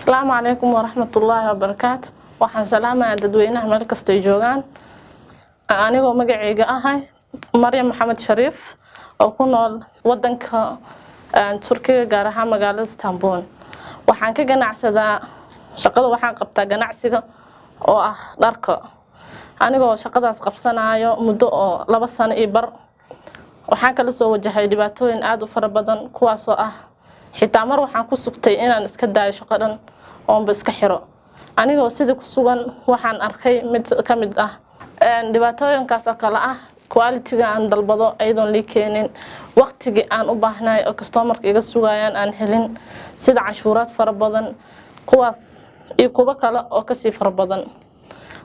السلام عليكم ورحمة الله وبركاته. waxaan salaamayaa dadweynaha meel kasta ay joogaan. Anigoo magacayga ahay Maryam Maxamed Shariif oo ku nool wadanka Turkiga gaar ahaan magaalada Istanbul. Waxaan ka ganacsadaa shaqada waxaan qabtaa ganacsiga oo ah dharka. Anigoo shaqadaas qabsanayo muddo oo 2 sano iyo bar. Waxaan kala soo wajahay dhibaatooyin aad u fara badan kuwaas oo ah xitaa mar waxaan ku sugtay inaan iska daayo shaqadan oo iska xiro. Anigoo sidii ku sugan waxaan arkay mid ka mid ah dhibaatooyinkaas kala ah quality-ga aan dalbado aydoon li keenin waqtiga aan u baahnaay oo customer-ka iga sugayaan aan helin sida cashuuraad fara badan kuwaas iyo kuwa kale oo ka sii fara badan.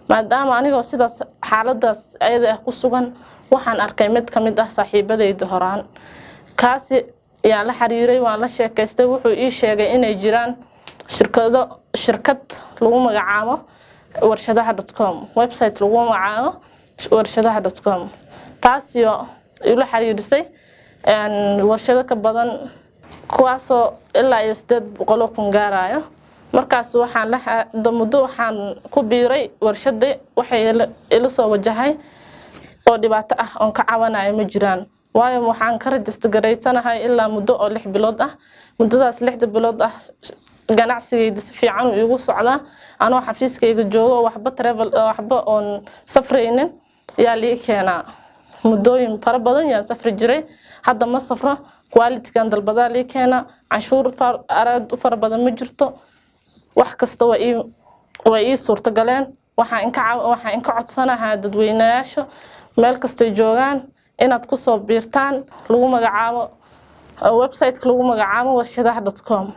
maadaama anigoo sidaas xaaladaas ayada ku sugan waxaan arkay mid ka mid ah saaxiibadayda horaan kaasi yaa la xiriiray waan la sheekaystay wuxuu ii sheegay inay jiraan shirkad lagu magacaabo warshadaha.com website lagu magacaabo warshadaha.com taasoo ila xiriirisay warshado ka badan kuwaasoo ilaa 800 kun gaarayo. markaas waxaan muddo waxaan ku biiray warshada waxay ila soo wajahay oo dhibaato ah oo ka caawinayo ma jiraan waayo waxaan ka register gareysanahay ilaa muddo oo 6 bilood ah. muddadaas 6 bilood ah ganacsigayda si fiican igu socda anoo xafiiskayga joogo waxba travel waxba on safraynin yaa lii keenaa muddooyin fara badan yaa safri jiray hadda ma safro quality-gan dalbada lii keena cashuur fara badan ma jirto wax kasta waa ii suurta galeen waxaan ka codsanahay dadweynayaasha meel kasta joogaan inaad ku soo biirtaan lagu magacaabo website lagu magacaabo warshadaha.com.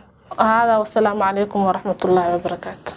هذا والسلام عليكم ورحمة الله وبركاته.